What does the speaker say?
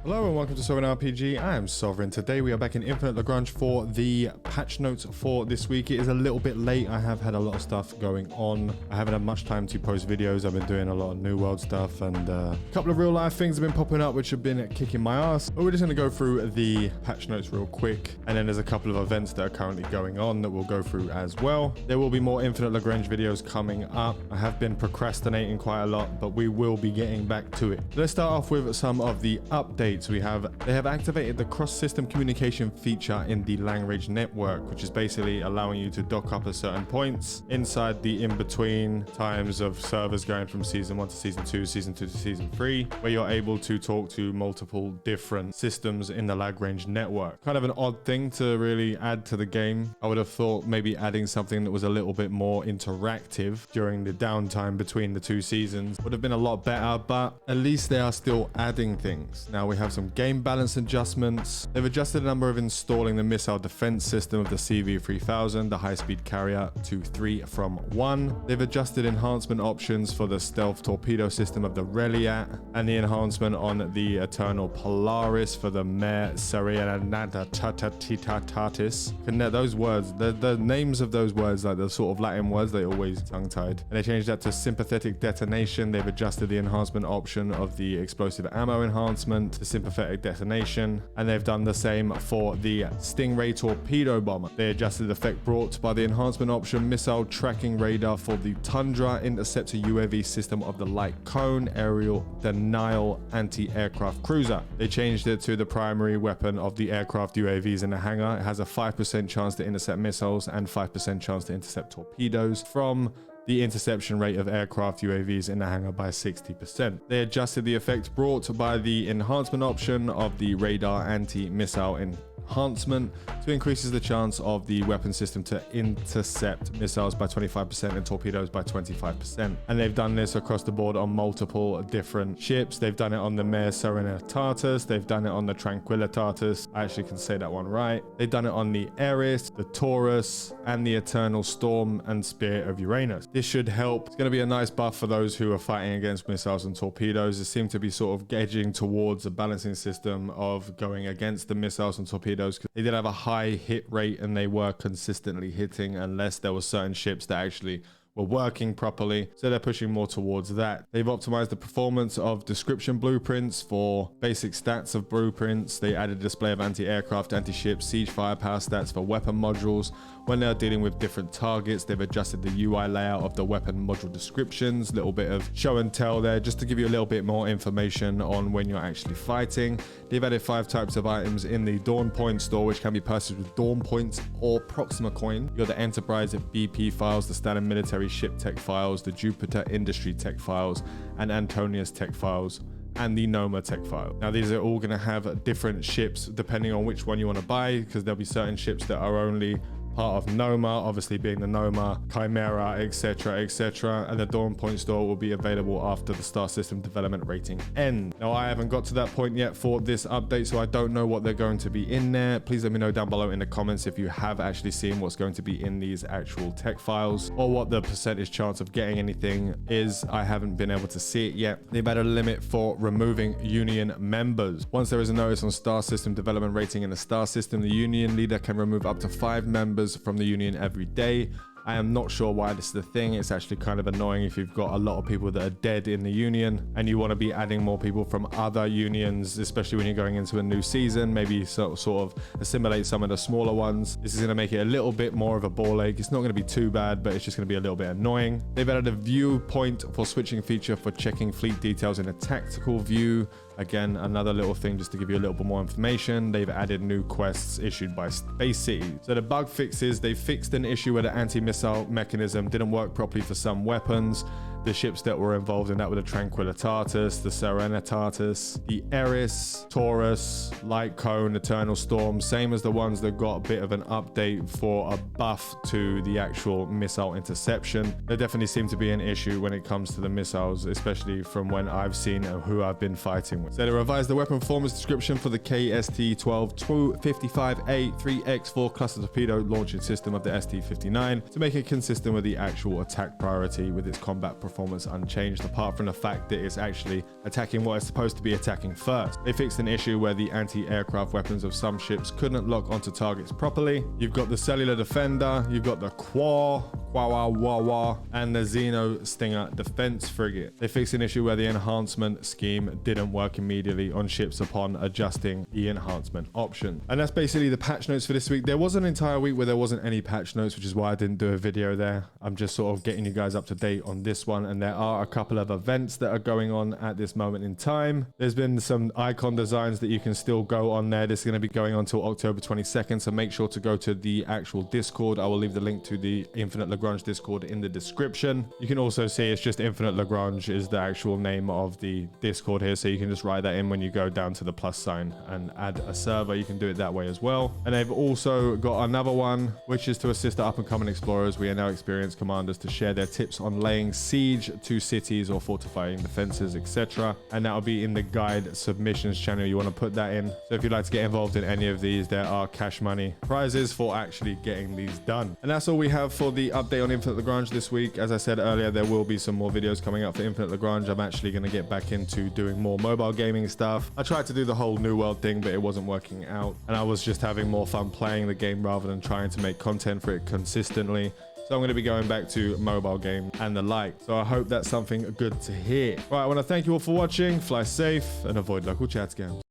Hello and welcome to Sovereign RPG. I am Sovereign. Today we are back in Infinite Lagrange for the patch notes for this week. It is a little bit late. I have had a lot of stuff going on. I haven't had much time to post videos. I've been doing a lot of New World stuff and a couple of real life things have been popping up which have been kicking my ass. But we're just going to go through the patch notes real quick. And then there's a couple of events that are currently going on that we'll go through as well. There will be more Infinite Lagrange videos coming up. I have been procrastinating quite a lot, but we will be getting back to it. Let's start off with some of the updates. They have activated the cross-system communication feature in the Lagrange network, which is basically allowing you to dock up at certain points inside the in-between times of servers going from season 1 to season 2, season 2 to season 3, where you're able to talk to multiple different systems in the Lagrange network. Kind of an odd thing to really add to the game. I would have thought maybe adding something that was a little bit more interactive during the downtime between the two seasons would have been a lot better, but at least they are still adding things. Now we have some game balance adjustments. They've adjusted the number of installing the missile defense system of the CV3000, the high-speed carrier, to 3 from 1. They've adjusted enhancement options for the stealth torpedo system of the Reliat and the enhancement on the Eternal Polaris for the Mare Serenitatis. Connect those words, the names of those words, like the sort of Latin words, they always tongue-tied. And they changed that to sympathetic detonation. They've adjusted the enhancement option of the explosive ammo enhancement to sympathetic detonation, and they've done the same for the Stingray torpedo bomber. They adjusted the effect brought by the enhancement option missile tracking radar for the Tundra interceptor UAV system of the light cone aerial denial anti-aircraft cruiser. They changed it to the primary weapon of the aircraft UAVs in the hangar. It has a 5% chance to intercept missiles and 5% chance to intercept torpedoes from the interception rate of aircraft UAVs in the hangar by 60%. They adjusted the effect brought by the enhancement option of the radar anti-missile enhancement to increases the chance of the weapon system to intercept missiles by 25% and torpedoes by 25%. And they've done this across the board on multiple different ships. They've done it on the Mare Serenitatis. They've done it on the Tranquilitatis. I actually can say that one right. They've done it on the Eris, the Taurus, and the Eternal Storm and Spirit of Uranus. This should help. It's going to be a nice buff for those who are fighting against missiles and torpedoes. It seemed to be sort of edging towards a balancing system of going against the missiles and torpedoes, because they did have a high hit rate and they were consistently hitting unless there were certain ships that actually were working properly, so they're pushing more towards that. They've optimized the performance of description blueprints for basic stats of blueprints. They added a display of anti-aircraft, anti-ship, siege firepower stats for weapon modules when they're dealing with different targets. They've adjusted the UI layout of the weapon module descriptions, little bit of show and tell there just to give you a little bit more information on when you're actually fighting. They've added 5 types of items in the Dawn Point store, which can be purchased with Dawn Points or Proxima Coin. You're the Enterprise BP files, the standard military ship tech files, the Jupiter industry tech files, and Antonius tech files, and the Noma tech file. Now these are all going to have different ships depending on which one you want to buy, because there'll be certain ships that are only part of Noma, obviously being the Noma, Chimera, etc, etc, and the Dawn Point store will be available after the Star System development rating ends. Now I haven't got to that point yet for this update, so I don't know what they're going to be in there. Please let me know down below in the comments if you have actually seen what's going to be in these actual tech files, or what the percentage chance of getting anything is. I haven't been able to see it yet. They've had a limit for removing Union members. Once there is a notice on Star System development rating in the Star System, the Union leader can remove up to 5 members from the Union every day. I am not sure why this is the thing. It's actually kind of annoying if you've got a lot of people that are dead in the Union and you want to be adding more people from other unions, especially when you're going into a new season. Maybe sort of assimilate some of the smaller ones. This is going to make it a little bit more of a ball ache. It's not going to be too bad, but it's just going to be a little bit annoying. They've added a viewpoint for switching feature for checking fleet details in a tactical view. Again, another little thing just to give you a little bit more information. They've added new quests issued by Space City. So the bug fixes, they fixed an issue where the anti-missile mechanism didn't work properly for some weapons. The ships that were involved in that were the Tranquilitatis, the Serenitatis, the Eris, Taurus, Light Cone, Eternal Storm, same as the ones that got a bit of an update for a buff to the actual missile interception. There definitely seemed to be an issue when it comes to the missiles, especially from when I've seen who I've been fighting with. So they revised the weapon performance description for the KST-12-255A 3x4 cluster torpedo launching system of the ST-59 to make it consistent with the actual attack priority, with its combat performance unchanged apart from the fact that it's actually attacking what it's supposed to be attacking first. They fixed an issue where the anti-aircraft weapons of some ships couldn't lock onto targets properly. You've got the cellular defender, you've got the Kwa, and the Xeno Stinger defense frigate. They fixed an issue where the enhancement scheme didn't work immediately on ships upon adjusting the enhancement option. And that's basically the patch notes for this week. There was an entire week where there wasn't any patch notes, which is why I didn't do a video there. I'm just sort of getting you guys up to date on this one, and there are a couple of events that are going on at this moment in time. There's been some icon designs that you can still go on there. This is going to be going on till October 22nd, so make sure to go to the actual Discord. I will leave the link to the Infinite Lagrange Discord in the description. You can also see it's just Infinite Lagrange is the actual name of the Discord here, so you can just write that in when you go down to the plus sign and add a server. You can do it that way as well. And they've also got another one, which is to assist the up-and-coming explorers. We are now experienced commanders to share their tips on laying siege to cities or fortifying defenses, etc. And that will be in the guide submissions channel. You want to put that in. So if you'd like to get involved in any of these, there are cash money prizes for actually getting these done. And that's all we have for the update on Infinite Lagrange this week. As I said earlier, there will be some more videos coming up for Infinite Lagrange. I'm actually going to get back into doing more mobile gaming stuff. I tried to do the whole New World thing, but it wasn't working out. And I was just having more fun playing the game rather than trying to make content for it consistently. So I'm going to be going back to mobile game and the like. So I hope that's something good to hear. All right, I want to thank you all for watching. Fly safe and avoid local chat scams.